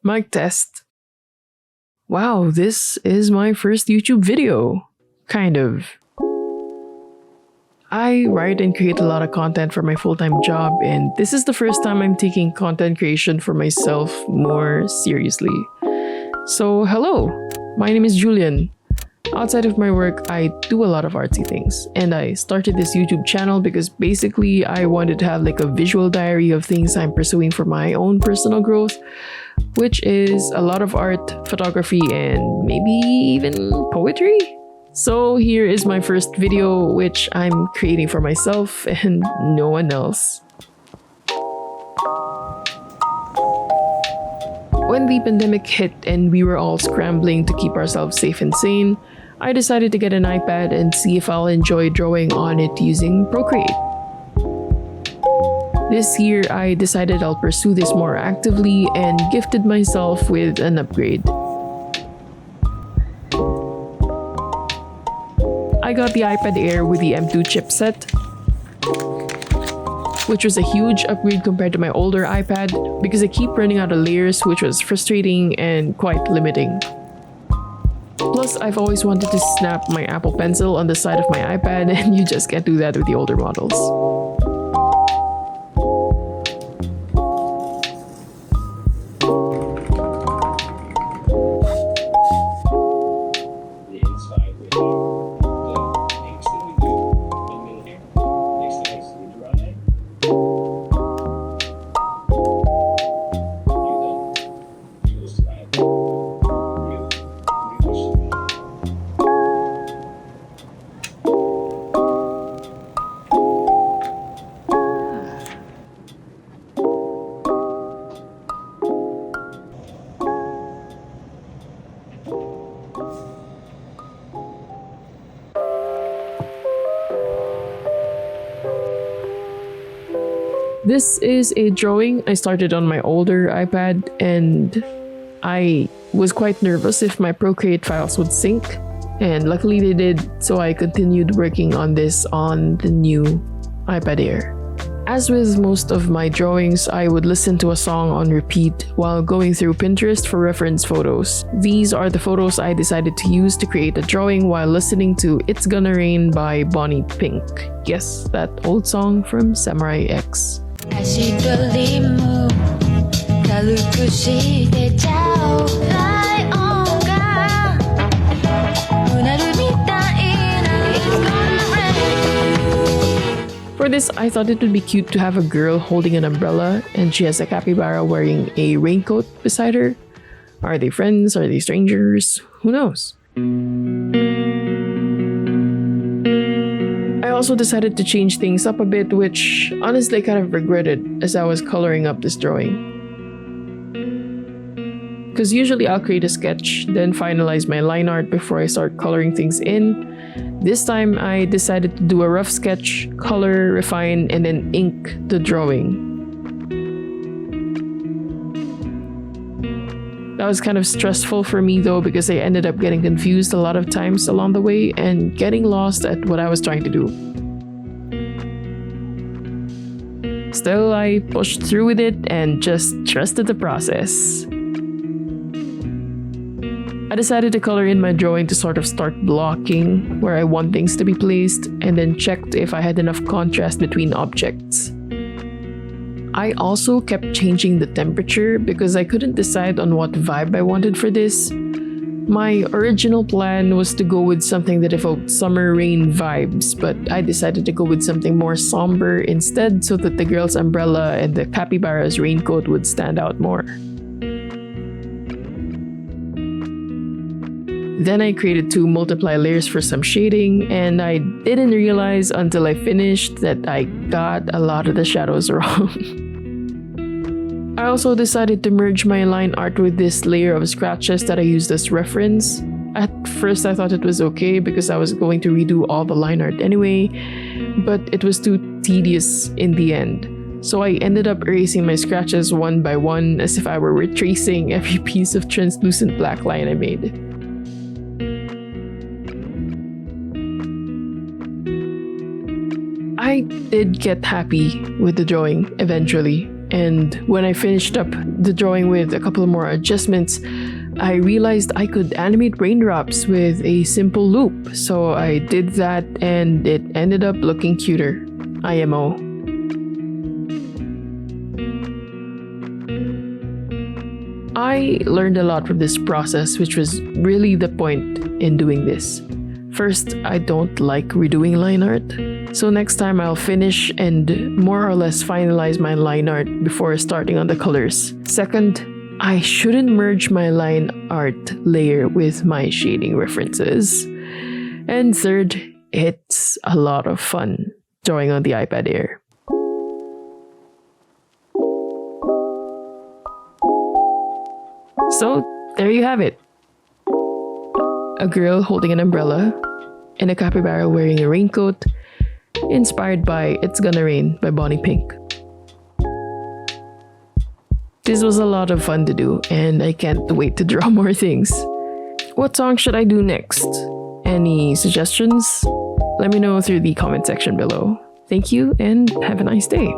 Mic test. Wow, this is my first YouTube video. Kind of. I write and create a lot of content for my full-time job, and this is the first time I'm taking content creation for myself more seriously. So, hello, my name is Julian. Outside of my work, I do a lot of artsy things, and I started this YouTube channel because basically I wanted to have like a visual diary of things I'm pursuing for my own personal growth, which is a lot of art, photography, and maybe even poetry. So here is my first video, which I'm creating for myself and no one else. When the pandemic hit and we were all scrambling to keep ourselves safe and sane, I decided to get an iPad and see if I'll enjoy drawing on it using Procreate. This year, I decided I'll pursue this more actively and gifted myself with an upgrade. I got the iPad Air with the M2 chipset, which was a huge upgrade compared to my older iPad because I keep running out of layers, which was frustrating and quite limiting. Plus, I've always wanted to snap my Apple Pencil on the side of my iPad, and you just can't do that with the older models. This is a drawing I started on my older iPad, and I was quite nervous if my Procreate files would sync, and luckily they did, so I continued working on this on the new iPad Air. As with most of my drawings, I would listen to a song on repeat while going through Pinterest for reference photos. These are the photos I decided to use to create a drawing while listening to It's Gonna Rain by Bonnie Pink. Yes, that old song from Samurai X. 足取りも軽くしてちゃおうライオンがうなるみたいな It's gonna rain. For this, I thought it would be cute to have a girl holding an umbrella and she has a capybara wearing a raincoat beside her. Are they friends? Are they strangers? Who knows? I also decided to change things up a bit, which honestly I kind of regretted as I was coloring up this drawing. Because usually I'll create a sketch, then finalize my line art before I start coloring things in. This time I decided to do a rough sketch, color, refine, and then ink the drawing. That was kind of stressful for me though, because I ended up getting confused a lot of times along the way and getting lost at what I was trying to do. Still, I pushed through with it and just trusted the process. I decided to color in my drawing to sort of start blocking where I want things to be placed, and then checked if I had enough contrast between objects. I also kept changing the temperature because I couldn't decide on what vibe I wanted for this. My original plan was to go with something that evoked summer rain vibes, but I decided to go with something more somber instead so that the girl's umbrella and the capybara's raincoat would stand out more. Then I created 2 multiply layers for some shading, and I didn't realize until I finished that I got a lot of the shadows wrong. I also decided to merge my line art with this layer of scratches that I used as reference. At first I thought it was okay because I was going to redo all the line art anyway, but it was too tedious in the end. So I ended up erasing my scratches one by one as if I were retracing every piece of translucent black line I made. I did get happy with the drawing eventually, And when I finished up the drawing with a couple more adjustments, I realized I could animate raindrops with a simple loop. So I did that and it ended up looking cuter. IMO. I learned a lot from this process, which was really the point in doing this. First, I don't like redoing line art. So next time I'll finish and more or less finalize my line art before starting on the colors. Second, I shouldn't merge my line art layer with my shading references. And third, it's a lot of fun drawing on the iPad Air. So there you have it. A girl holding an umbrella and a capybara wearing a raincoat, inspired by It's Gonna Rain by Bonnie Pink. This was a lot of fun to do, and I can't wait to draw more things. What song should I do next? Any suggestions? Let me know through the comment section below. Thank you and have a nice day.